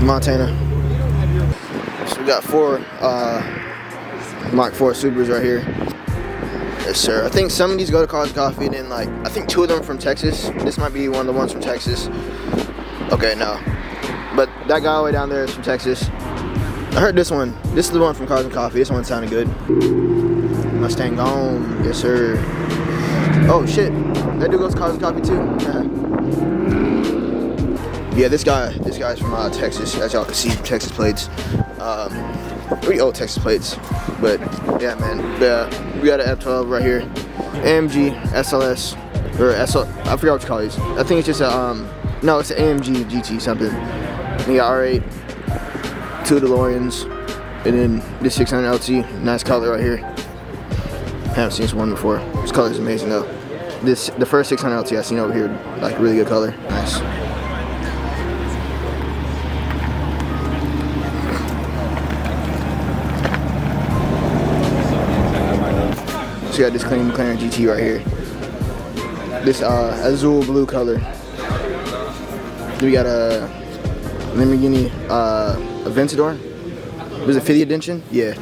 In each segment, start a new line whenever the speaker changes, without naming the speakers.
Montana. So we got 4 Mark 4 Subarus right here. Yes, sir. I think some of these go to Cars and Coffee, and then like I think 2 of them from Texas. This might be one of the ones from Texas. Okay, no, but that guy all the way down there is from Texas. I heard this one. This is the one from Cars and Coffee. This one sounded good. Mustang gone. Yes, sir. Oh shit, that dude goes to Cars and Coffee too. Yeah, this guy's from Texas. As y'all can see, Texas plates. Pretty old Texas plates, but yeah, man. We got an F12 right here, AMG SLS or SL. I forgot what you call these. I think it's just a no, it's an AMG GT something. We got R8, 2 DeLoreans, and then this 600 LT. Nice color right here. Haven't seen this one before. This color is amazing though. The first 600 LT I've seen over here, like really good color. Nice. So we got this clean McLaren GT right here. This azul blue color. Then we got a Lamborghini Aventador. Was it 50th edition? Yeah.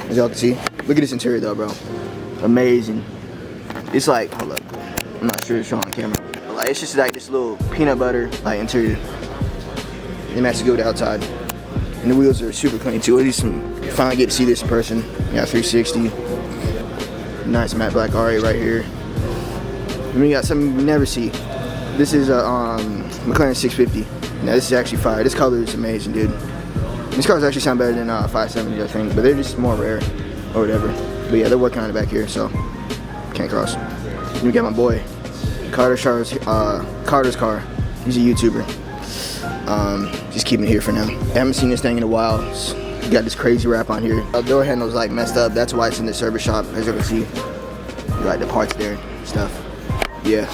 As y'all can see. Look at this interior though, bro. Amazing. It's like, hold up. I'm not sure it's showing on camera. But like, it's just like this little peanut butter like interior. It matches good with the outside. And the wheels are super clean too. At least you finally get to see this in person. You got 360. Nice matte black R8 right here. And we got something you never see. This is a McLaren 650. Now this is actually fire. This color is amazing, dude. These cars actually sound better than 570, I think, but they're just more rare or whatever. But yeah, they're working on it back here, so can't cross. Then we got my boy Carter's car. He's a YouTuber. Just keeping it here for now. I haven't seen this thing in a while. You got this crazy wrap on here. The door handle's like messed up. That's why it's in the service shop, as you can see. Like the parts there and stuff. Yeah.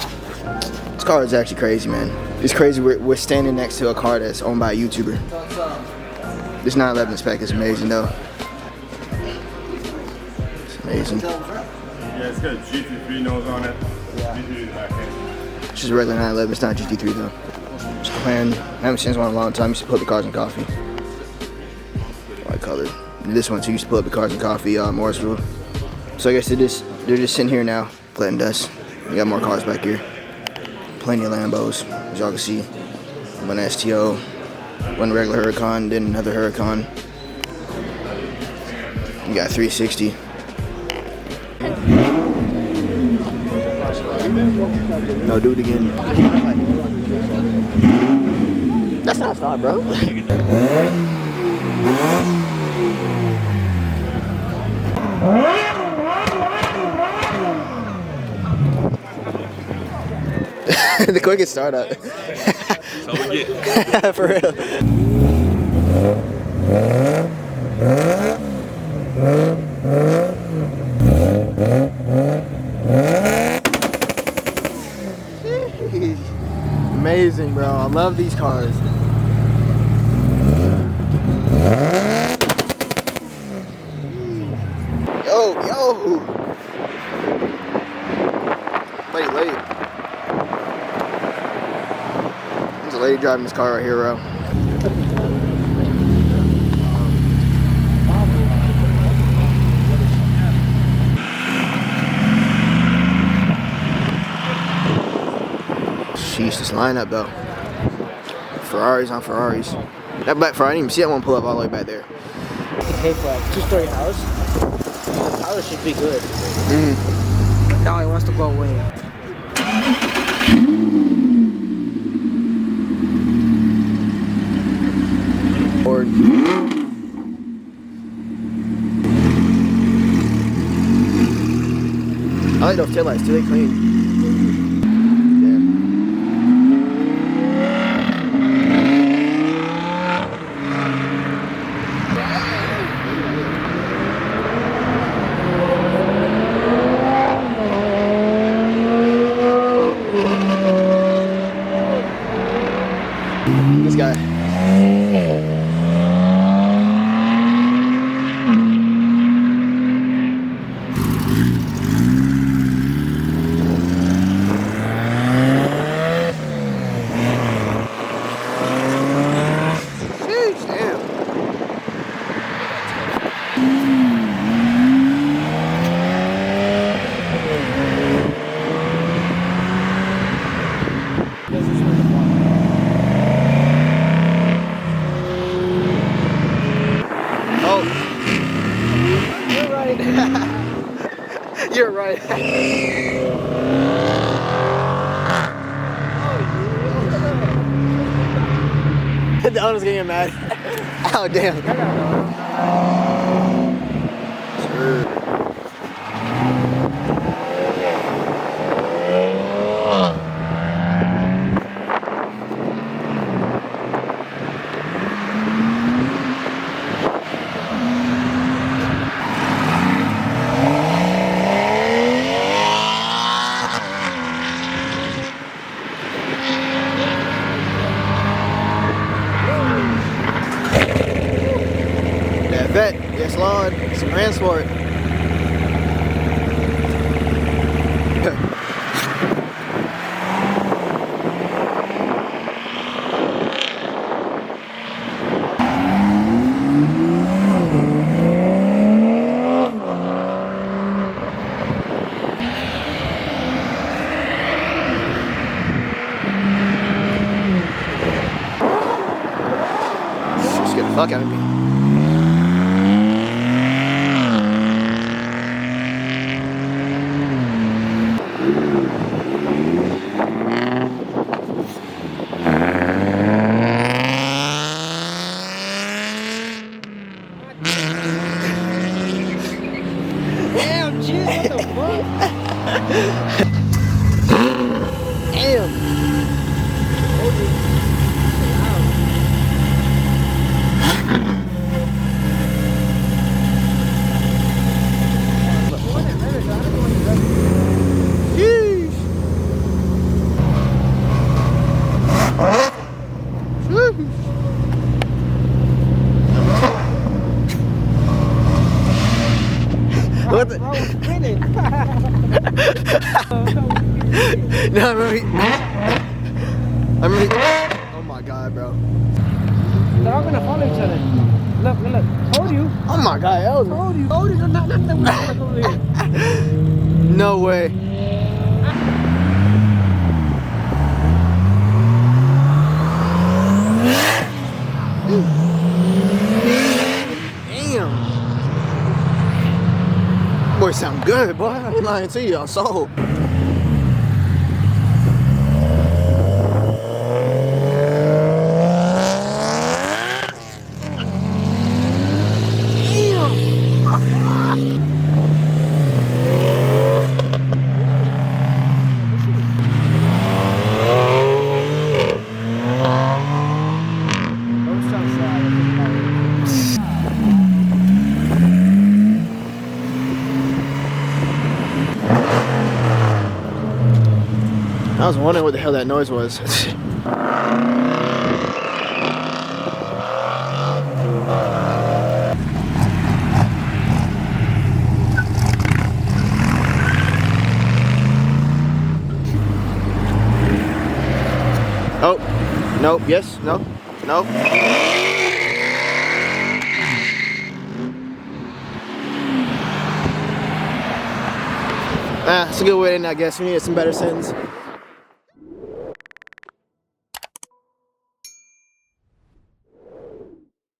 This car is actually crazy, man. It's crazy. We're standing next to a car that's owned by a YouTuber. This 911 spec is amazing, though. It's amazing.
Yeah, it's got a GT3 nose on it. Yeah. GT3 is back in.
It's just a regular 911. It's not a GT3 though. It's planned. I haven't seen this one in a long time. I used to put the Cars and Coffee. White color. And this one too used to put up the Cars and Coffee, Morrisville. So I guess they're just sitting here now, collecting dust. We got more cars back here. Plenty of Lambos, as y'all can see. One STO, one regular Huracan, then another Huracan. We got 360. No, do it again. That's not a thought, bro. The quickest startup.
That's all we get.
For real. Amazing, bro. I love these cars. Yo. Late. There's a lady driving this car right here, bro. Sheesh, this lineup though. Ferraris on Ferraris. That black Ferrari, I didn't even see that one pull up all the way back there.
Pay for a 2-story house. The house should be good. Now he wants to go away.
Or I like those taillights too, they clean. This guy. You're right. The owner's getting mad. Oh, damn. Bet. Yes, Lord. Some transport. Scared the fuck out of me.
Damn, Jim, what the fuck?
Damn. What the?
I was spinning.
No, I remember. Oh my god, bro.
They're all gonna follow each other. Look, look, look. Told you.
Oh my god, Elder.
Told you. Told you. Not over here.
No way. Damn. Boy, sound good, boy. I ain't lying to you, I'm sold. I was wondering what the hell that noise was. Oh, nope, yes, no, no. It's a good way in, I guess. We need some better sins.